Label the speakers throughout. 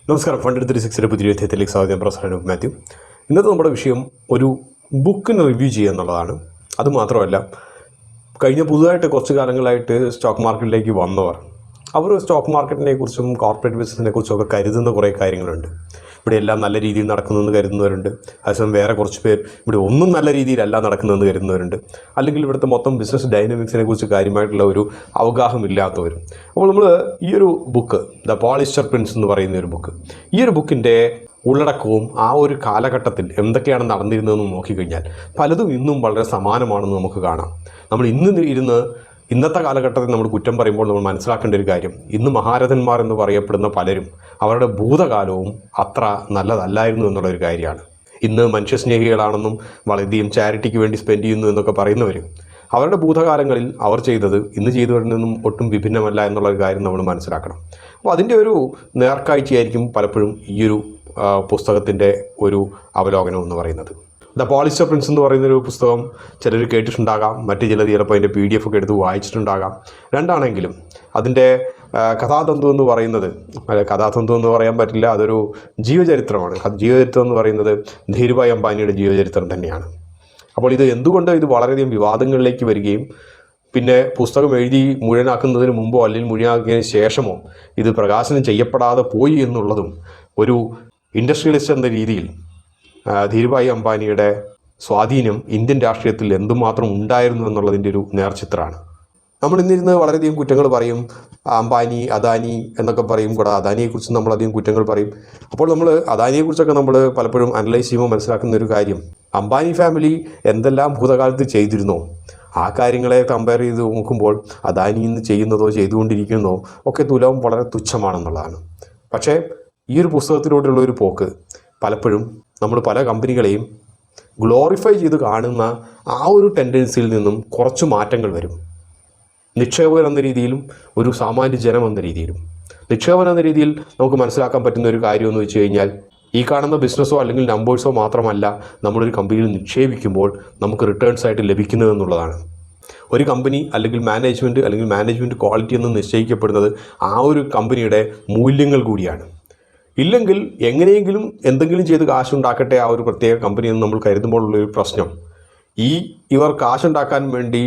Speaker 1: നമസ്കാരം. ഫണ്ട് 36 പുതിയ അധ്യായത്തിലേക്ക് സ്വാഗതം. പ്രൊഫസർ മാത്യു. ഇന്നത്തെ നമ്മുടെ വിഷയം ഒരു ബുക്കിന് റിവ്യൂ ചെയ്യുക എന്നുള്ളതാണ്. അതുമാത്രമല്ല, കഴിഞ്ഞ പുതുതായിട്ട് കുറച്ച് കാലങ്ങളായിട്ട് സ്റ്റോക്ക് മാർക്കറ്റിലേക്ക് വന്നവർ അവർ സ്റ്റോക്ക് മാർക്കറ്റിനെ കുറിച്ചും കോർപ്പറേറ്റ് ബിസിനസ്സിനെ കുറിച്ചൊക്കെ കരുതുന്ന കുറേ കാര്യങ്ങളുണ്ട്. ഇവിടെ എല്ലാം നല്ല രീതിയിൽ നടക്കുന്നതെന്ന് കരുതുന്നവരുണ്ട്. അതേസമയം വേറെ കുറച്ച് പേർ ഇവിടെ ഒന്നും നല്ല രീതിയിലല്ല നടക്കുന്നതെന്ന് കരുതുന്നവരുണ്ട്. അല്ലെങ്കിൽ ഇവിടുത്തെ മൊത്തം ബിസിനസ് ഡൈനാമിക്സിനെ കുറിച്ച് കാര്യമായിട്ടുള്ള ഒരു അവഗാഹമില്ലാത്തവരും. അപ്പോൾ നമ്മൾ ഈ ഒരു ബുക്ക് ദ പോളിസ്റ്റർ പ്രിൻസ് എന്ന് പറയുന്ന ഒരു ബുക്ക്, ഈ ഒരു ബുക്കിൻ്റെ ഉള്ളടക്കവും ആ ഒരു കാലഘട്ടത്തിൽ എന്തൊക്കെയാണ് നടന്നിരുന്നതെന്ന് നോക്കിക്കഴിഞ്ഞാൽ പലതും ഇന്നും വളരെ സമാനമാണെന്ന് നമുക്ക് കാണാം. നമ്മൾ ഇന്നത്തെ കാലഘട്ടത്തിൽ നമ്മൾ കുറ്റം പറയുമ്പോൾ നമ്മൾ മനസ്സിലാക്കേണ്ട ഒരു കാര്യം, ഇന്ന് മഹാരഥന്മാർ എന്ന് പറയപ്പെടുന്ന പലരും അവരുടെ ഭൂതകാലവും അത്ര നല്ലതല്ലായിരുന്നു എന്നുള്ളൊരു കാര്യമാണ്. ഇന്ന് മനുഷ്യസ്നേഹികളാണെന്നും വളരെയധികം ചാരിറ്റിക്ക് വേണ്ടി സ്പെൻഡ് ചെയ്യുന്നു എന്നൊക്കെ പറയുന്നവർ അവരുടെ ഭൂതകാലങ്ങളിൽ അവർ ചെയ്തത് ഇന്ന് ചെയ്തവരിൽ നിന്നും ഒട്ടും വിഭിന്നമല്ല എന്നുള്ളൊരു കാര്യം നമ്മൾ മനസ്സിലാക്കണം. അപ്പോൾ അതിൻ്റെ ഒരു നേർക്കാഴ്ചയായിരിക്കും പലപ്പോഴും ഈ ഒരു പുസ്തകത്തിൻ്റെ ഒരു അവലോകനം എന്ന് പറയുന്നത്. ദ പോളിസ്റ്റർ പ്രിൻസ് എന്ന് പറയുന്നൊരു പുസ്തകം ചിലർ കേട്ടിട്ടുണ്ടാകാം, മറ്റു ചിലർ ചിലപ്പോൾ അതിൻ്റെ PDF ഒക്കെ എടുത്ത് വായിച്ചിട്ടുണ്ടാകാം. രണ്ടാണെങ്കിലും അതിൻ്റെ കഥാതന്തു എന്ന് പറയുന്നത്, കഥാതന്തു എന്ന് പറയാൻ പറ്റില്ല, അതൊരു ജീവചരിത്രമാണ്. ജീവചരിത്രം എന്ന് പറയുന്നത് ധീരുഭായ് അംബാനിയുടെ ജീവചരിത്രം തന്നെയാണ്. അപ്പോൾ ഇത് എന്തുകൊണ്ട് ഇത് വളരെയധികം വിവാദങ്ങളിലേക്ക് വരികയും പിന്നെ പുസ്തകം എഴുതി മുഴുവനാക്കുന്നതിന് മുമ്പോ അല്ലെങ്കിൽ മുഴുവനാക്കിയതിന് ശേഷമോ ഇത് പ്രകാശനം ചെയ്യപ്പെടാതെ പോയി എന്നുള്ളതും ഒരു ഇൻഡസ്ട്രിയലിസ്റ്റ് എന്ന രീതിയിൽ ധീരുഭായ് അംബാനിയുടെ സ്വാധീനം ഇന്ത്യൻ രാഷ്ട്രീയത്തിൽ എന്തുമാത്രം ഉണ്ടായിരുന്നു എന്നുള്ളതിൻ്റെ ഒരു നേർചിത്രമാണ്. നമ്മൾ ഇന്നിരുന്ന് വളരെയധികം കുറ്റങ്ങൾ പറയും, അംബാനി അദാനി എന്നൊക്കെ പറയും. കൂടെ അദാനിയെക്കുറിച്ച് നമ്മളധികം കുറ്റങ്ങൾ പറയും. അപ്പോൾ നമ്മൾ അദാനിയെക്കുറിച്ചൊക്കെ നമ്മൾ പലപ്പോഴും അനലൈസ് ചെയ്യുമ്പോൾ മനസ്സിലാക്കുന്ന ഒരു കാര്യം, അംബാനി ഫാമിലി എന്തെല്ലാം ഭൂതകാലത്ത് ചെയ്തിരുന്നോ ആ കാര്യങ്ങളെ കമ്പയർ ചെയ്ത് നോക്കുമ്പോൾ അദാനി ഇന്ന് ചെയ്യുന്നതോ ചെയ്തുകൊണ്ടിരിക്കുന്നതോ ഒക്കെ തുലവും വളരെ തുച്ഛമാണെന്നുള്ളതാണ്. പക്ഷേ ഈ ഒരു പുസ്തകത്തിലൂടെയുള്ള ഒരു പോക്ക് പലപ്പോഴും നമ്മൾ പല കമ്പനികളെയും ഗ്ലോറിഫൈ ചെയ്ത് കാണുന്ന ആ ഒരു ടെൻഡൻസിയിൽ നിന്നും കുറച്ച് മാറ്റങ്ങൾ വരും. നിക്ഷേപകൻ എന്ന രീതിയിലും ഒരു സാമാന്യ ജനം എന്ന രീതിയിലും. നിക്ഷേപകൻ എന്ന രീതിയിൽ നമുക്ക് മനസ്സിലാക്കാൻ പറ്റുന്ന ഒരു കാര്യമെന്ന് വെച്ച് കഴിഞ്ഞാൽ, ഈ കാണുന്ന ബിസിനസ്സോ അല്ലെങ്കിൽ നമ്പേഴ്സോ മാത്രമല്ല നമ്മളൊരു കമ്പനിയിൽ നിക്ഷേപിക്കുമ്പോൾ നമുക്ക് റിട്ടേൺസ് ആയിട്ട് ലഭിക്കുന്നതെന്നുള്ളതാണ്. ഒരു കമ്പനി അല്ലെങ്കിൽ മാനേജ്മെൻറ്റ് ക്വാളിറ്റി എന്ന് നിശ്ചയിക്കപ്പെടുന്നത് ആ ഒരു കമ്പനിയുടെ മൂല്യങ്ങൾ കൂടിയാണ്. ഇല്ലെങ്കിൽ എങ്ങനെയെങ്കിലും എന്തെങ്കിലും ചെയ്ത് കാശുണ്ടാക്കട്ടെ ആ ഒരു പ്രത്യേക കമ്പനി എന്ന് നമ്മൾ കരുതുമ്പോഴുള്ളൊരു പ്രശ്നം, ഇവർ കാശുണ്ടാക്കാൻ വേണ്ടി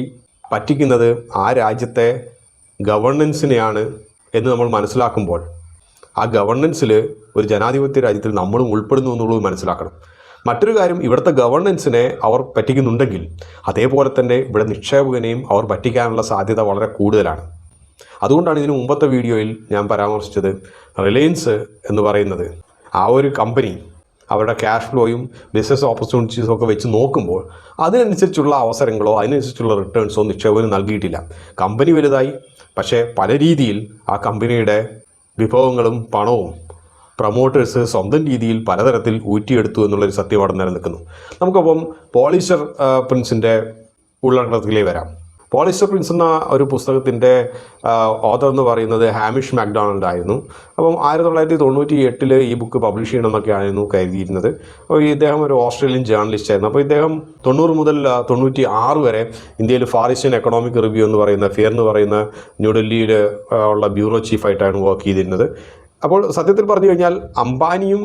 Speaker 1: പറ്റിക്കുന്നത് ആ രാജ്യത്തെ ഗവർണൻസിനെയാണ് എന്ന് നമ്മൾ മനസ്സിലാക്കുമ്പോൾ ആ ഗവർണൻസിൽ ഒരു ജനാധിപത്യ രാജ്യത്തിൽ നമ്മളും ഉൾപ്പെടുന്നു എന്നുള്ളത് മനസ്സിലാക്കണം. മറ്റൊരു കാര്യം, ഇവിടുത്തെ ഗവർണൻസിനെ അവർ പറ്റിക്കുന്നുണ്ടെങ്കിൽ അതേപോലെ തന്നെ ഇവിടെ നിക്ഷേപകനെയും അവർ പറ്റിക്കാനുള്ള സാധ്യത വളരെ കൂടുതലാണ്. അതുകൊണ്ടാണ് ഇതിന് മുമ്പത്തെ വീഡിയോയിൽ ഞാൻ പരാമർശിച്ചത്, റിലയൻസ് എന്ന് പറയുന്നത് ആ ഒരു കമ്പനി അവരുടെ ക്യാഷ് ഫ്ലോയും ബിസിനസ് ഓപ്പർച്യൂണിറ്റീസും ഒക്കെ വെച്ച് നോക്കുമ്പോൾ അതിനനുസരിച്ചുള്ള അവസരങ്ങളോ അതിനനുസരിച്ചുള്ള റിട്ടേൺസോ നിക്ഷേപകന് നൽകിയിട്ടില്ല. കമ്പനി വലുതായി, പക്ഷേ പല രീതിയിൽ ആ കമ്പനിയുടെ വിഭവങ്ങളും പണവും പ്രൊമോട്ടേഴ്സ് സ്വന്തം രീതിയിൽ പലതരത്തിൽ ഊറ്റിയെടുത്തു എന്നുള്ളൊരു സത്യം അവിടെ നിലനിൽക്കുന്നു. നമുക്കപ്പം പോളിസ്റ്റർ പ്രിൻസിൻ്റെ ഉള്ളടക്കത്തിലേ വരാം. പോളിസ്റ്റർ പ്രിൻസ് എന്ന ഒരു പുസ്തകത്തിൻ്റെ ഓഥർ എന്ന് പറയുന്നത് ഹാമിഷ് മാക്ഡൊണാൾഡ് ആയിരുന്നു. അപ്പം 1998 ഈ ബുക്ക് പബ്ലിഷ് ചെയ്യണമെന്നൊക്കെ ആയിരുന്നു കരുതിയിരുന്നത്. അപ്പോൾ ഇദ്ദേഹം ഒരു ഓസ്ട്രേലിയൻ ജേർണലിസ്റ്റ് ആയിരുന്നു. അപ്പോൾ ഇദ്ദേഹം 90 മുതൽ 96 വരെ ഇന്ത്യയിൽ ഫാർ ഈസ്റ്റേൺ എക്കണോമിക് റിവ്യൂ എന്ന് പറയുന്ന ഫിയർ എന്ന് പറയുന്ന ന്യൂഡൽഹിയിൽ ഉള്ള ബ്യൂറോ ചീഫായിട്ടാണ് വർക്ക് ചെയ്തിരുന്നത്. അപ്പോൾ സത്യത്തിൽ പറഞ്ഞു കഴിഞ്ഞാൽ അംബാനിയും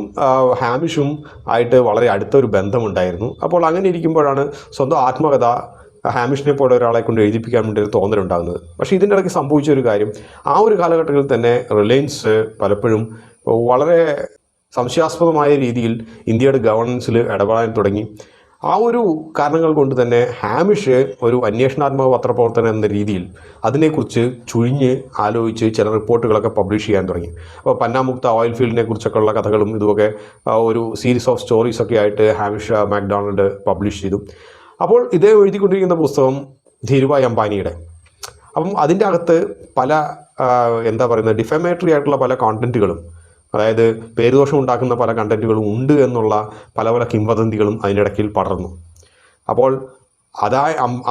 Speaker 1: ഹാമിഷും ആയിട്ട് വളരെ അടുത്തൊരു ബന്ധമുണ്ടായിരുന്നു. അപ്പോൾ അങ്ങനെ ഇരിക്കുമ്പോഴാണ് സ്വന്തം ആത്മകഥ ഹാമിഷിനെ പോലെ ഒരാളെ കൊണ്ട് എഴുതിപ്പിക്കാൻ വേണ്ടി ഒരു തോന്നലുണ്ടാകുന്നത്. പക്ഷേ ഇതിൻ്റെ ഇടയ്ക്ക് സംഭവിച്ച ഒരു കാര്യം, ആ ഒരു കാലഘട്ടത്തിൽ തന്നെ റിലയൻസ് പലപ്പോഴും വളരെ സംശയാസ്പദമായ രീതിയിൽ ഇന്ത്യയുടെ ഗവർണൻസിൽ ഇടപെടാൻ തുടങ്ങി. ആ ഒരു കാരണങ്ങൾ കൊണ്ട് തന്നെ ഹാമിഷ് ഒരു അന്വേഷണാത്മക പത്രപ്രവർത്തനം എന്ന രീതിയിൽ അതിനെക്കുറിച്ച് ചുഴിഞ്ഞ് ആലോചിച്ച് ചില റിപ്പോർട്ടുകളൊക്കെ പബ്ലിഷ് ചെയ്യാൻ തുടങ്ങി. അപ്പോൾ പന്നാമുക്ത ഓയിൽ ഫീൽഡിനെ കുറിച്ചൊക്കെയുള്ള കഥകളും ഇതുമൊക്കെ ഒരു സീരീസ് ഓഫ് സ്റ്റോറീസൊക്കെ ആയിട്ട് ഹാമിഷ് മാക്ഡൊണാൾഡ് പബ്ലിഷ് ചെയ്തു. അപ്പോൾ ഇതേ എഴുതിക്കൊണ്ടിരിക്കുന്ന പുസ്തകം ധീരുഭായ് അംബാനിയുടെ. അപ്പം അതിൻ്റെ അകത്ത് പല ഡിഫമേറ്ററി ആയിട്ടുള്ള പല കോണ്ടൻറ്റുകളും, അതായത് പേരുദോഷം ഉണ്ടാക്കുന്ന പല കണ്ടൻറ്റുകളും ഉണ്ട് എന്നുള്ള പല കിംവദന്തികളും അതിനിടയ്ക്കിൽ പടർന്നു. അപ്പോൾ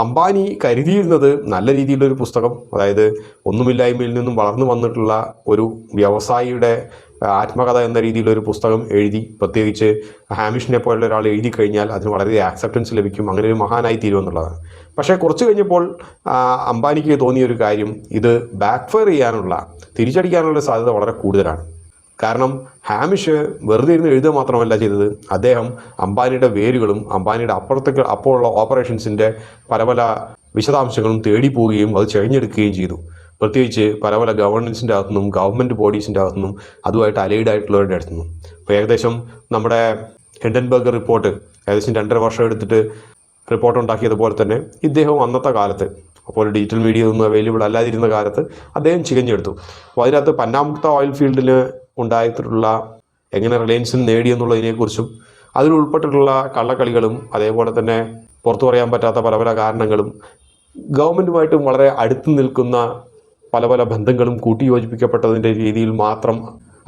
Speaker 1: അംബാനി കരുതിയിരുന്നത് നല്ല രീതിയിലൊരു പുസ്തകം, അതായത് ഒന്നുമില്ലായ്മയിൽ നിന്നും വളർന്നു വന്നിട്ടുള്ള ഒരു വ്യവസായിയുടെ ആത്മകഥ എന്ന രീതിയിലൊരു പുസ്തകം എഴുതി, പ്രത്യേകിച്ച് ഹാമിഷിനെ പോലുള്ള ഒരാൾ എഴുതി കഴിഞ്ഞാൽ അതിന് വളരെ ആക്സെപ്റ്റൻസ് ലഭിക്കും, അങ്ങനെ ഒരു മഹാനായി തീരുമെന്നുള്ളതാണ്. പക്ഷേ കുറച്ച് കഴിഞ്ഞപ്പോൾ അംബാനിക്ക് തോന്നിയൊരു കാര്യം, ഇത് ബാക്ക് ഫയർ ചെയ്യാനുള്ള, തിരിച്ചടിക്കാനുള്ള സാധ്യത വളരെ കൂടുതലാണ്. കാരണം ഹാമിഷ് വെറുതെ ഇരുന്ന് എഴുതുക മാത്രമല്ല ചെയ്തത്, അദ്ദേഹം അംബാനിയുടെ വേരുകളും അംബാനിയുടെ അപ്പോഴുള്ള ഓപ്പറേഷൻസിൻ്റെ പല വിശദാംശങ്ങളും തേടി പോവുകയും അത് തിരഞ്ഞെടുക്കുകയും ചെയ്തു. പ്രത്യേകിച്ച് പല ഗവൺമെൻസിൻ്റെ അകത്തുനിന്നും ഗവൺമെൻറ് ബോഡീസിൻ്റെ അകത്തുനിന്നും അതുമായിട്ട് അലൈഡ് ആയിട്ടുള്ളവരുടെ അടുത്തുനിന്നും. ഇപ്പോൾ ഏകദേശം നമ്മുടെ ഹിൻഡൻബർഗ് റിപ്പോർട്ട് ഏകദേശം 2.5 വർഷം എടുത്തിട്ട് റിപ്പോർട്ട് ഉണ്ടാക്കിയതുപോലെ തന്നെ ഇദ്ദേഹം അന്നത്തെ കാലത്ത്, അപ്പോൾ ഡിജിറ്റൽ മീഡിയ ഒന്നും അവൈലബിൾ അല്ലാതിരുന്ന കാലത്ത് അദ്ദേഹം ചികഞ്ഞെടുത്തു. അപ്പോൾ അതിനകത്ത് പന്നാമുക്ത ഓയിൽ ഫീൽഡിന് ഉണ്ടായിട്ടുള്ള എങ്ങനെ റിലയൻസിൽ നേടിയെന്നുള്ളതിനെക്കുറിച്ചും അതിൽ ഉൾപ്പെട്ടിട്ടുള്ള കള്ളക്കളികളും അതേപോലെ തന്നെ പുറത്തു പറയാൻ പറ്റാത്ത പല കാരണങ്ങളും ഗവൺമെൻറ്റുമായിട്ടും വളരെ അടുത്ത് നിൽക്കുന്ന പല ബന്ധങ്ങളും കൂട്ടിയോജിപ്പിക്കപ്പെട്ടതിൻ്റെ രീതിയിൽ മാത്രം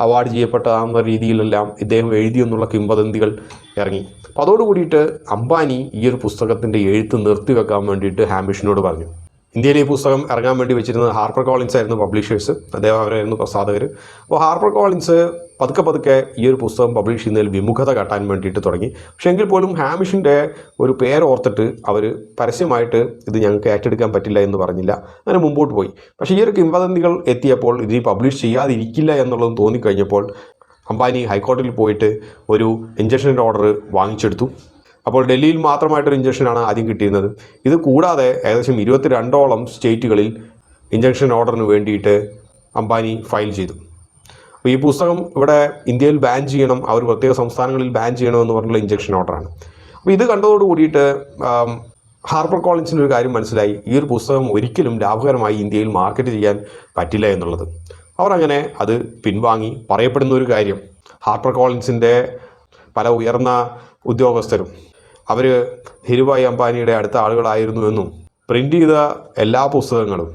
Speaker 1: അവാർഡ് ചെയ്യപ്പെട്ടതാണെന്ന രീതിയിലെല്ലാം ഇദ്ദേഹം എഴുതിയെന്നുള്ള കിംവദന്തികൾ ഇറങ്ങി. അപ്പോൾ അതോടുകൂടിയിട്ട് അംബാനി ഈ ഒരു പുസ്തകത്തിൻ്റെ എഴുത്ത് നിർത്തിവെക്കാൻ വേണ്ടിയിട്ട് ഹാമിഷിനോട് പറഞ്ഞു. ഇന്ത്യയിൽ ഈ പുസ്തകം ഇറങ്ങാൻ വേണ്ടി വെച്ചിരുന്നത് ഹാർപ്പർ കോളിൻസ് ആയിരുന്നു പബ്ലിഷേഴ്സ്, അദ്ദേഹം അവരായിരുന്നു പ്രസാധകർ. അപ്പോൾ ഹാർപ്പർ കോളിൻസ് പതുക്കെ ഈ ഒരു പുസ്തകം പബ്ലിഷ് ചെയ്യുന്നതിൽ വിമുഖത കാട്ടാൻ വേണ്ടിയിട്ട് തുടങ്ങി. പക്ഷേ എങ്കിൽ പോലും ഹാമിഷിൻ്റെ ഒരു പേരോർത്തിട്ട് അവർ പരസ്യമായിട്ട് ഇത് ഞങ്ങൾക്ക് ഏറ്റെടുക്കാൻ പറ്റില്ല എന്ന് പറഞ്ഞില്ല, അങ്ങനെ മുമ്പോട്ട് പോയി. പക്ഷേ ഈ ഒരു കിംവദന്തികൾ എത്തിയപ്പോൾ ഇത് പബ്ലിഷ് ചെയ്യാതിരിക്കില്ല എന്നുള്ളതും തോന്നിക്കഴിഞ്ഞപ്പോൾ അംബാനി ഹൈക്കോടതിയിൽ പോയിട്ട് ഒരു ഇഞ്ചക്ഷൻ്റെ ഓർഡർ വാങ്ങിച്ചെടുത്തു. അപ്പോൾ ഡൽഹിയിൽ മാത്രമായിട്ടൊരു ഇഞ്ചക്ഷനാണ് ആദ്യം കിട്ടിയിരുന്നത്. ഇത് കൂടാതെ ഏകദേശം 22ഓളം സ്റ്റേറ്റുകളിൽ ഇഞ്ചക്ഷൻ ഓർഡറിന് വേണ്ടിയിട്ട് അംബാനി ഫയൽ ചെയ്തു. അപ്പോൾ ഈ പുസ്തകം ഇവിടെ ഇന്ത്യയിൽ ബാൻ ചെയ്യണം, അവർ പ്രത്യേക സംസ്ഥാനങ്ങളിൽ ബാൻ ചെയ്യണമെന്ന് പറഞ്ഞുള്ള ഇഞ്ചക്ഷൻ ഓർഡറാണ്. അപ്പോൾ ഇത് കണ്ടതോട് കൂടിയിട്ട് ഹാർപ്പർ കോളിൻസിന് ഒരു കാര്യം മനസ്സിലായി, ഈ ഒരു പുസ്തകം ഒരിക്കലും ലാഭകരമായി ഇന്ത്യയിൽ മാർക്കറ്റ് ചെയ്യാൻ പറ്റില്ല എന്നുള്ളത്. അവർ അങ്ങനെ അത് പിൻവാങ്ങി. പറയപ്പെടുന്ന ഒരു കാര്യം, ഹാർപ്പർ കോളിൻസിൻ്റെ പല ഉയർന്ന ഉദ്യോഗസ്ഥരും അവർ ധീരുഭായ് അംബാനിയുടെ അടുത്ത ആളുകളായിരുന്നുവെന്നും പ്രിൻ്റ് ചെയ്ത എല്ലാ പുസ്തകങ്ങളും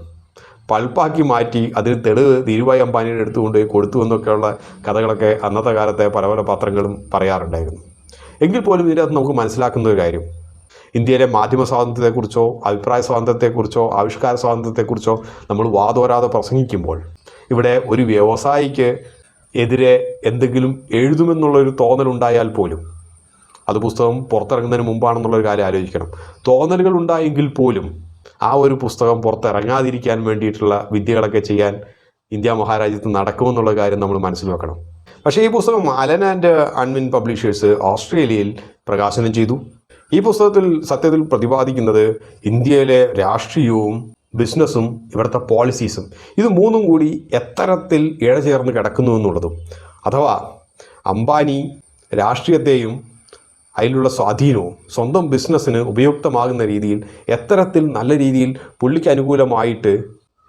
Speaker 1: പൾപ്പാക്കി മാറ്റി അതിന് തെളിവ് ധീരുഭായ് അംബാനിയുടെ അടുത്ത് കൊണ്ടുപോയി കൊടുത്തു എന്നൊക്കെയുള്ള കഥകളൊക്കെ അന്നത്തെ കാലത്തെ പല പത്രങ്ങളും പറയാറുണ്ടായിരുന്നു. എങ്കിൽ പോലും ഇതിനകത്ത് നമുക്ക് മനസ്സിലാക്കുന്ന ഒരു കാര്യം, ഇന്ത്യയിലെ മാധ്യമ സ്വാതന്ത്ര്യത്തെക്കുറിച്ചോ അഭിപ്രായ സ്വാതന്ത്ര്യത്തെക്കുറിച്ചോ ആവിഷ്കാര സ്വാതന്ത്ര്യത്തെക്കുറിച്ചോ നമ്മൾ വാതോരാതെ പ്രസംഗിക്കുമ്പോൾ ഇവിടെ ഒരു വ്യവസായിക്ക് എതിരെ എന്തെങ്കിലും എഴുതുമെന്നുള്ളൊരു തോന്നലുണ്ടായാൽ പോലും അത് പുസ്തകം പുറത്തിറങ്ങുന്നതിന് മുമ്പാണെന്നുള്ളൊരു കാര്യം ആലോചിക്കണം. തോന്നലുകൾ ഉണ്ടായെങ്കിൽ പോലും ആ ഒരു പുസ്തകം പുറത്തിറങ്ങാതിരിക്കാൻ വേണ്ടിയിട്ടുള്ള വിദ്യകളൊക്കെ ചെയ്യാൻ ഇന്ത്യ മഹാരാജ്യത്ത് നടക്കുമെന്നുള്ള കാര്യം നമ്മൾ മനസ്സിൽ വെക്കണം. പക്ഷേ ഈ പുസ്തകം അലൻ ആൻഡ് അൺവിൻ പബ്ലിഷേഴ്സ് ഓസ്ട്രേലിയയിൽ പ്രകാശനം ചെയ്തു. ഈ പുസ്തകത്തിൽ സത്യത്തിൽ പ്രതിപാദിക്കുന്നത് ഇന്ത്യയിലെ രാഷ്ട്രീയവും ബിസിനസ്സും ഇവിടുത്തെ പോളിസീസും ഇത് മൂന്നും കൂടി എത്തരത്തിൽ ഇഴചേർന്ന് കിടക്കുന്നു എന്നുള്ളതും, അഥവാ അംബാനി രാഷ്ട്രീയത്തെയും അതിലുള്ള സ്വാധീനവും സ്വന്തം ബിസിനസ്സിന് ഉപയുക്തമാകുന്ന രീതിയിൽ എത്തരത്തിൽ നല്ല രീതിയിൽ പുള്ളിക്ക് അനുകൂലമായിട്ട്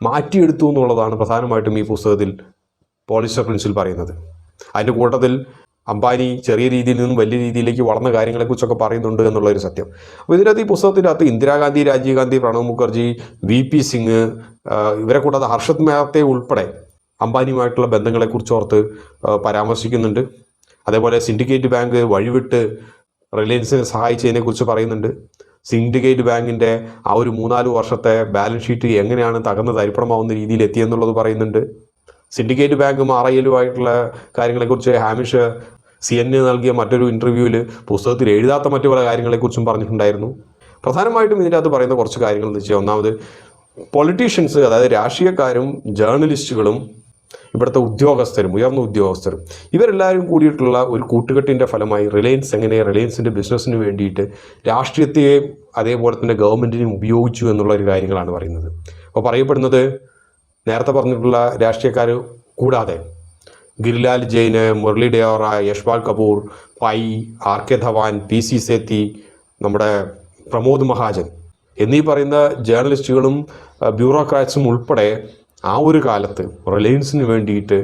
Speaker 1: മാറ്റിയെടുത്തു എന്നുള്ളതാണ് പ്രധാനമായിട്ടും ഈ പുസ്തകത്തിൽ പോളിസ്റ്റർ പ്രിൻസിൽ പറയുന്നത്. അതിൻ്റെ കൂട്ടത്തിൽ അംബാനി ചെറിയ രീതിയിൽ നിന്നും വലിയ രീതിയിലേക്ക് വളർന്ന കാര്യങ്ങളെക്കുറിച്ചൊക്കെ പറയുന്നുണ്ട് എന്നുള്ളൊരു സത്യം. അപ്പോൾ ഇതിനകത്ത് ഈ പുസ്തകത്തിൻ്റെ അകത്ത് ഇന്ദിരാഗാന്ധി, രാജീവ് ഗാന്ധി, പ്രണബ് മുഖർജി, VP സിംഗ്, ഇവരെ കൂടാതെ ഹർഷത് മേഹത്തെ ഉൾപ്പെടെ അംബാനിയുമായിട്ടുള്ള ബന്ധങ്ങളെക്കുറിച്ച് ഓർത്ത് പരാമർശിക്കുന്നുണ്ട്. അതേപോലെ സിൻഡിക്കേറ്റ് ബാങ്ക് വഴിവിട്ട് റിലയൻസിനെ സഹായിച്ചതിനെക്കുറിച്ച് പറയുന്നുണ്ട്. സിൻഡിക്കേറ്റ് ബാങ്കിൻ്റെ ആ ഒരു 3-4 വർഷത്തെ ബാലൻസ് ഷീറ്റ് എങ്ങനെയാണ് തകർന്ന് തരിപ്പണമാവുന്ന രീതിയിൽ എത്തിയെന്നുള്ളത് പറയുന്നുണ്ട്. സിൻഡിക്കേറ്റ് ബാങ്കും RIL-ഉമായിട്ടുള്ള കാര്യങ്ങളെക്കുറിച്ച് ഹാമിഷ് CNN നൽകിയ മറ്റൊരു ഇൻ്റർവ്യൂവിൽ പുസ്തകത്തിൽ എഴുതാത്ത മറ്റു പല കാര്യങ്ങളെക്കുറിച്ചും പറഞ്ഞിട്ടുണ്ടായിരുന്നു. പ്രധാനമായിട്ടും ഇതിൻ്റെ അകത്ത് പറയുന്ന കുറച്ച് കാര്യങ്ങൾ എന്ന് വെച്ചാൽ, ഒന്നാമത് പൊളിറ്റീഷ്യൻസ്, അതായത് രാഷ്ട്രീയക്കാരും ജേർണലിസ്റ്റുകളും ഇവിടുത്തെ ഉദ്യോഗസ്ഥരും ഉയർന്ന ഉദ്യോഗസ്ഥരും ഇവരെല്ലാവരും കൂടിയിട്ടുള്ള ഒരു കൂട്ടുകെട്ടിൻ്റെ ഫലമായി റിലയൻസ് എങ്ങനെ റിലയൻസിൻ്റെ ബിസിനസ്സിന് വേണ്ടിയിട്ട് രാഷ്ട്രീയത്തെയും അതേപോലെ തന്നെ ഗവൺമെൻറ്റിനെയും ഉപയോഗിച്ചു എന്നുള്ള ഒരു കാര്യങ്ങളാണ് പറയുന്നത്. അപ്പോൾ പറയപ്പെടുന്നത്, നേരത്തെ പറഞ്ഞിട്ടുള്ള രാഷ്ട്രീയക്കാർ കൂടാതെ ഗിരിലാൽ ജെയിന്, മുരളി ഡയോറ, യശ്പാൽ കപൂർ, പൈ, RK ധവാൻ, PC സേത്തി, നമ്മുടെ പ്രമോദ് മഹാജൻ എന്നീ പറയുന്ന ജേർണലിസ്റ്റുകളും ബ്യൂറോക്രാറ്റ്സും ഉൾപ്പെടെ ആ ഒരു കാലത്ത് റിലയൻസിന് വേണ്ടിയിട്ട്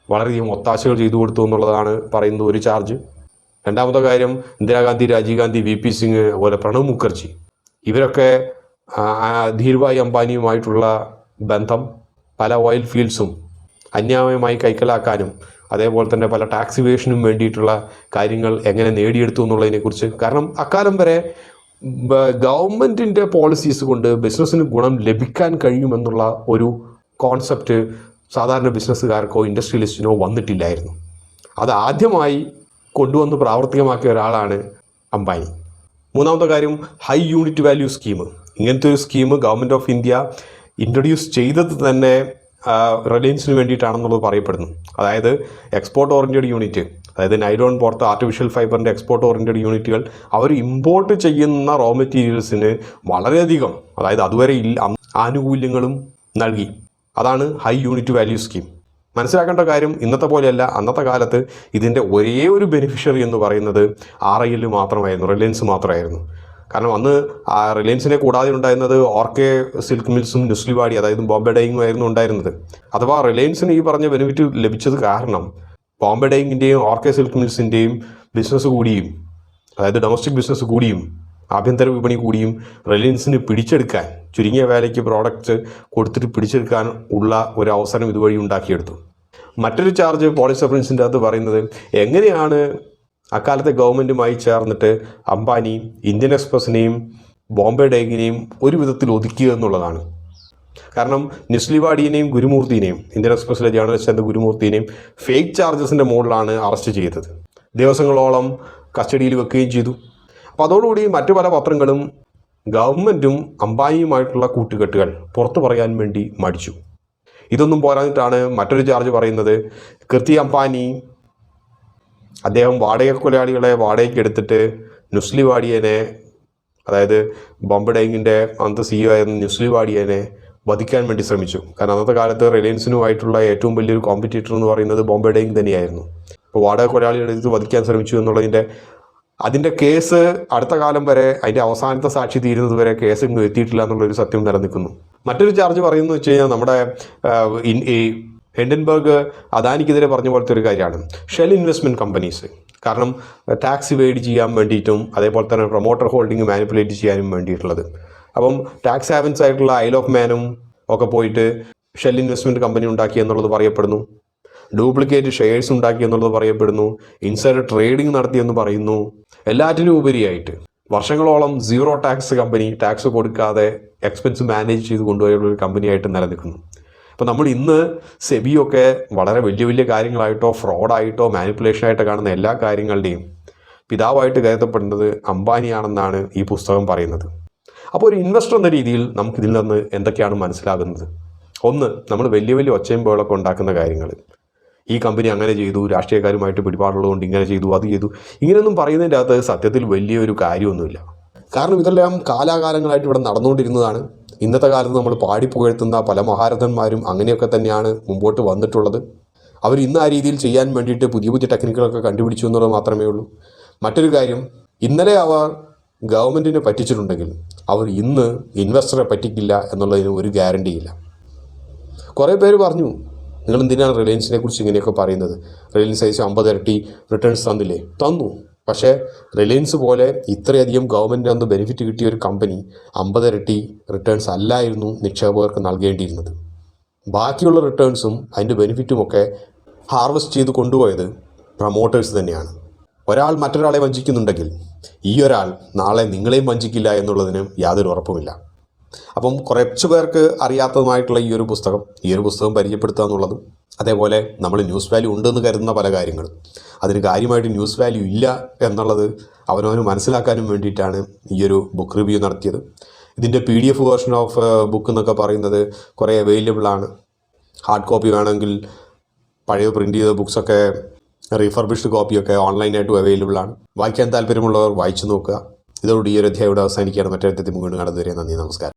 Speaker 1: വളരെയധികം ഒത്താശകൾ ചെയ്തു കൊടുത്തു എന്നുള്ളതാണ് പറയുന്ന ഒരു ചാർജ്. രണ്ടാമത്തെ കാര്യം, ഇന്ദിരാഗാന്ധി, രാജീവ് ഗാന്ധി, VP സിംഗ്, അതുപോലെ പ്രണബ് മുഖർജി ഇവരൊക്കെ ധീരുഭായ് അംബാനിയുമായിട്ടുള്ള ബന്ധം പല ഓയിൽ ഫീൽഡ്സും അന്യായമായി കൈക്കലാക്കാനും അതേപോലെ തന്നെ പല ടാക്സ് ഇവേഷനും വേണ്ടിയിട്ടുള്ള കാര്യങ്ങൾ എങ്ങനെ നേടിയെടുത്തു എന്നുള്ളതിനെക്കുറിച്ച്. കാരണം അക്കാലം വരെ ഗവൺമെൻറ്റിൻ്റെ പോളിസീസ് കൊണ്ട് ബിസിനസ്സിന് ഗുണം ലഭിക്കാൻ കഴിയുമെന്നുള്ള ഒരു കോൺസെപ്റ്റ് സാധാരണ ബിസിനസ്സുകാർക്കോ ഇൻഡസ്ട്രിയലിസ്റ്റിനോ വന്നിട്ടില്ലായിരുന്നു. അത് ആദ്യമായി കൊണ്ടുവന്ന് പ്രാവർത്തികമാക്കിയ ഒരാളാണ് അംബാനി. മൂന്നാമത്തെ കാര്യം, ഹൈ യൂണിറ്റ് വാല്യൂ സ്കീം. ഇങ്ങനത്തെ ഒരു scheme government of India introduce ചെയ്തത് തന്നെ റിലയൻസിന് വേണ്ടിയിട്ടാണെന്നുള്ളത് പറയപ്പെടുന്നു. അതായത് എക്സ്പോർട്ട് ഓറിയൻറ്റഡ് യൂണിറ്റ്, അതായത് നൈലോൺ പുറത്ത് ആർട്ടിഫിഷ്യൽ ഫൈബറിൻ്റെ എക്സ്പോർട്ട് ഓറിയൻറ്റഡ് യൂണിറ്റുകൾ അവർ ഇമ്പോർട്ട് ചെയ്യുന്ന റോ മെറ്റീരിയൽസിന് വളരെയധികം, അതായത് അതുവരെ ആനുകൂല്യങ്ങളും നൽകി. അതാണ് ഹൈ യൂണിറ്റ് വാല്യൂ സ്കീം. മനസ്സിലാക്കേണ്ട കാര്യം, ഇന്നത്തെ പോലെയല്ല, അന്നത്തെ കാലത്ത് ഇതിൻ്റെ ഒരേ ഒരു ബെനിഫിഷ്യറി എന്ന് പറയുന്നത് RIL മാത്രമായിരുന്നു, റിലയൻസ് മാത്രമായിരുന്നു. കാരണം അന്ന് റിലയൻസിനെ കൂടാതെ ഉണ്ടായിരുന്നത് ഓർക്കെ സിൽക്ക് മിൽസും നുസ്ലിവാടി, അതായത് ബോംബെ ഡൈയിങ്ങും ആയിരുന്നു ഉണ്ടായിരുന്നത്. അഥവാ റിലയൻസിന് ഈ പറഞ്ഞ ബെനിഫിറ്റ് ലഭിച്ചത് കാരണം ബോംബെ ഡൈയിങ്ങിൻ്റെയും ഓർക്കെ സിൽക്ക് മിൽസിൻ്റെയും ബിസിനസ് കൂടിയും, അതായത് ഡൊമസ്റ്റിക് ബിസിനസ് കൂടിയും ആഭ്യന്തര വിപണി കൂടിയും റിലയൻസിന് പിടിച്ചെടുക്കാൻ, ചുരുങ്ങിയ വിലയ്ക്ക് പ്രോഡക്റ്റ്സ് കൊടുത്തിട്ട് പിടിച്ചെടുക്കാൻ ഉള്ള ഒരു അവസരം ഇതുവഴി ഉണ്ടാക്കിയെടുത്തു. മറ്റൊരു ചാർജ് പോളിസ്റ്റർ പ്രിൻസിൻ്റെ അകത്ത് പറയുന്നത് എങ്ങനെയാണ് അക്കാലത്തെ ഗവൺമെൻറ്റുമായി ചേർന്നിട്ട് അംബാനി ഇന്ത്യൻ എക്സ്പ്രസിനെയും ബോംബെ ഡൈയിങ്ങിനെയും ഒരു വിധത്തിൽ ഒതുക്കുക എന്നുള്ളതാണ്. കാരണം നുസ്ലിവാഡിയെയും ഗുരുമൂർത്തിനെയും, ഇന്ത്യൻ എക്സ്പ്രസിലെ ജേർണലിസ്റ്റ് ഗുരുമൂർത്തിനെയും ഫേക്ക് ചാർജസിൻ്റെ മുകളിലാണ് അറസ്റ്റ് ചെയ്തത്. ദിവസങ്ങളോളം കസ്റ്റഡിയിൽ വെക്കുകയും ചെയ്തു. അപ്പോൾ അതോടുകൂടി മറ്റു പല പത്രങ്ങളും ഗവൺമെൻറ്റും അംബാനിയുമായിട്ടുള്ള കൂട്ടുകെട്ടുകൾ പുറത്തു പറയാൻ വേണ്ടി മടിച്ചു. ഇതൊന്നും പോരാഞ്ഞിട്ടാണ് മറ്റൊരു ചാർജ് പറയുന്നത് കീർത്തി അംബാനി അദ്ദേഹം വാടകക്കൊലയാളികളെ വാടകയ്ക്ക് എടുത്തിട്ട് നുസ്ലിവാഡിയനെ, അതായത് ബോംബെ ഡൈയിങ്ങിൻ്റെ അന്നത്തെ CEO ആയിരുന്ന നുസ്ലിവാഡിയനെ വധിക്കാൻ വേണ്ടി ശ്രമിച്ചു. കാരണം അന്നത്തെ കാലത്ത് റിലയൻസിനുമായിട്ടുള്ള ഏറ്റവും വലിയൊരു കോമ്പറ്റീറ്റർ എന്ന് പറയുന്നത് ബോംബെ ഡൈയിങ് തന്നെയായിരുന്നു. അപ്പോൾ വാടകക്കൊലയാളികളെ എടുത്ത് വധിക്കാൻ ശ്രമിച്ചു എന്നുള്ളതിൻ്റെ കേസ് അടുത്ത കാലം വരെ, അതിൻ്റെ അവസാനത്തെ സാക്ഷി തീരുന്നത് വരെ കേസ് ഇങ്ങ് എത്തിയിട്ടില്ല എന്നുള്ളൊരു സത്യം നിലനിൽക്കുന്നു. മറ്റൊരു ചാർജ് പറയുന്നത് വെച്ച് കഴിഞ്ഞാൽ നമ്മുടെ ഹിൻഡൻബർഗ് അദാനിക്കെതിരെ പറഞ്ഞ പോലത്തെ ഒരു കാര്യമാണ് ഷെൽ ഇൻവെസ്റ്റ്മെൻറ്റ് കമ്പനീസ്. കാരണം ടാക്സ് ഇവേഡ് ചെയ്യാൻ വേണ്ടിയിട്ടും അതേപോലെ തന്നെ പ്രൊമോട്ടർ ഹോൾഡിംഗ് മാനിപ്പുലേറ്റ് ചെയ്യാനും വേണ്ടിയിട്ടുള്ളത്. അപ്പം ടാക്സ് ഹാവൻസ് ആയിട്ടുള്ള ഐൽ ഓഫ് മാനും ഒക്കെ പോയിട്ട് ഷെൽ ഇൻവെസ്റ്റ്മെൻറ്റ് കമ്പനി ഉണ്ടാക്കി എന്നുള്ളത് പറയപ്പെടുന്നു. ഡ്യൂപ്ലിക്കേറ്റ് ഷെയർസ് ഉണ്ടാക്കി എന്നുള്ളത് പറയപ്പെടുന്നു. ഇൻസൈഡർ ട്രേഡിംഗ് നടത്തിയെന്ന് പറയുന്നു. എല്ലാറ്റിനും ഉപരിയായിട്ട് വർഷങ്ങളോളം സീറോ ടാക്സ് കമ്പനി, ടാക്സ് കൊടുക്കാതെ എക്സ്പെൻസ് മാനേജ് ചെയ്ത് കൊണ്ടുപോയുള്ള ഒരു കമ്പനിയായിട്ട് നിലനിൽക്കുന്നു. അപ്പോൾ നമ്മൾ ഇന്ന് സെബിയൊക്കെ വളരെ വലിയ വലിയ കാര്യങ്ങളായിട്ടോ ഫ്രോഡായിട്ടോ മാനിപ്പുലേഷനായിട്ടോ കാണുന്ന എല്ലാ കാര്യങ്ങളുടെയും പിതാവായിട്ട് കരുതപ്പെടുന്നത് അംബാനിയാണെന്നാണ് ഈ പുസ്തകം പറയുന്നത്. അപ്പോൾ ഒരു ഇൻവെസ്റ്റർ എന്ന രീതിയിൽ നമുക്കിതിൽ നിന്ന് എന്തൊക്കെയാണ് മനസ്സിലാകുന്നത്? ഒന്ന്, നമ്മൾ വലിയ വലിയ ഒച്ചയും ബഹളമൊക്കെ ഉണ്ടാക്കുന്ന കാര്യങ്ങൾ, ഈ കമ്പനി അങ്ങനെ ചെയ്തു, രാഷ്ട്രീയക്കാരുമായിട്ട് പിടിപാടുള്ളതുകൊണ്ട് ഇങ്ങനെ ചെയ്തു, അത് ചെയ്തു, ഇങ്ങനെയൊന്നും പറയുന്നതിൻ്റെ അകത്ത് സത്യത്തിൽ വലിയൊരു കാര്യമൊന്നുമില്ല. കാരണം ഇതെല്ലാം കാലാകാലങ്ങളായിട്ട് ഇവിടെ നടന്നുകൊണ്ടിരുന്നതാണ്. ഇന്നത്തെ കാലത്ത് നമ്മൾ പാടിപ്പുകഴ്ത്തുന്ന പല മഹാരഥന്മാരും അങ്ങനെയൊക്കെ തന്നെയാണ് മുമ്പോട്ട് വന്നിട്ടുള്ളത്. അവർ ഇന്ന് ആ രീതിയിൽ ചെയ്യാൻ വേണ്ടിയിട്ട് പുതിയ പുതിയ ടെക്നിക്കുകളൊക്കെ കണ്ടുപിടിച്ചു എന്നുള്ളത് മാത്രമേ ഉള്ളൂ. മറ്റൊരു കാര്യം, ഇന്നലെ അവർ ഗവൺമെൻറ്റിനെ പറ്റിച്ചിട്ടുണ്ടെങ്കിൽ അവർ ഇന്ന് ഇൻവെസ്റ്ററെ പറ്റിക്കില്ല എന്നുള്ളതിന് ഒരു ഗ്യാരണ്ടിയില്ല. കുറേ പേര് പറഞ്ഞു, നിങ്ങൾ എന്തിനാണ് റിലയൻസിനെ കുറിച്ച് ഇങ്ങനെയൊക്കെ പറയുന്നത്? റിലയൻസ് അയച്ച് 50 ഇരട്ടി റിട്ടേൺസ് തന്നില്ലേ? തന്നു. പക്ഷേ റിലയൻസ് പോലെ ഇത്രയധികം ഗവൺമെൻറ്റിന് അന്ന് ബെനിഫിറ്റ് കിട്ടിയ ഒരു കമ്പനി 50 ഇരട്ടി റിട്ടേൺസ് അല്ലായിരുന്നു നിക്ഷേപകർക്ക് നൽകേണ്ടിയിരുന്നത്. ബാക്കിയുള്ള റിട്ടേൺസും അതിൻ്റെ ബെനിഫിറ്റുമൊക്കെ ഹാർവെസ്റ്റ് ചെയ്ത് കൊണ്ടുപോയത് പ്രൊമോട്ടേഴ്സ് തന്നെയാണ്. ഒരാൾ മറ്റൊരാളെ വഞ്ചിക്കുന്നുണ്ടെങ്കിൽ ഈ ഒരാൾ നാളെ നിങ്ങളെയും വഞ്ചിക്കില്ല എന്നുള്ളതിന് യാതൊരു ഉറപ്പുമില്ല. അപ്പം കുറച്ച് പേർക്ക് അറിയാത്തതുമായിട്ടുള്ള ഈ ഒരു പുസ്തകം പരിചയപ്പെടുത്തുക എന്നുള്ളതും, അതേപോലെ നമ്മൾ ന്യൂസ് വാല്യൂ ഉണ്ടെന്ന് കരുതുന്ന പല കാര്യങ്ങളും അതിന് കാര്യമായിട്ട് ന്യൂസ് വാല്യൂ ഇല്ല എന്നുള്ളത് അവനവന് മനസ്സിലാക്കാനും വേണ്ടിയിട്ടാണ് ഈ ഒരു ബുക്ക് റിവ്യൂ നടത്തിയത്. ഇതിൻ്റെ PDF വേർഷൻ ഓഫ് ബുക്ക് എന്നൊക്കെ പറയുന്നത് കുറേ അവൈലബിളാണ്. ഹാർഡ് കോപ്പി വേണമെങ്കിൽ പഴയ പ്രിൻ്റ് ചെയ്ത ബുക്സൊക്കെ, റീഫർബിഷ്ഡ് കോപ്പിയൊക്കെ ഓൺലൈനായിട്ടും അവൈലബിളാണ്. വായിക്കാൻ താല്പര്യമുള്ളവർ വായിച്ചു നോക്കുക. ഇതോടെ ഈ ഒരു അധ്യായം ഇവിടെ അവസാനിക്കുകയാണ്. മറ്റൊരു വീണ്ടും കാണുന്നതുവരെ നന്ദി, നമസ്കാരം.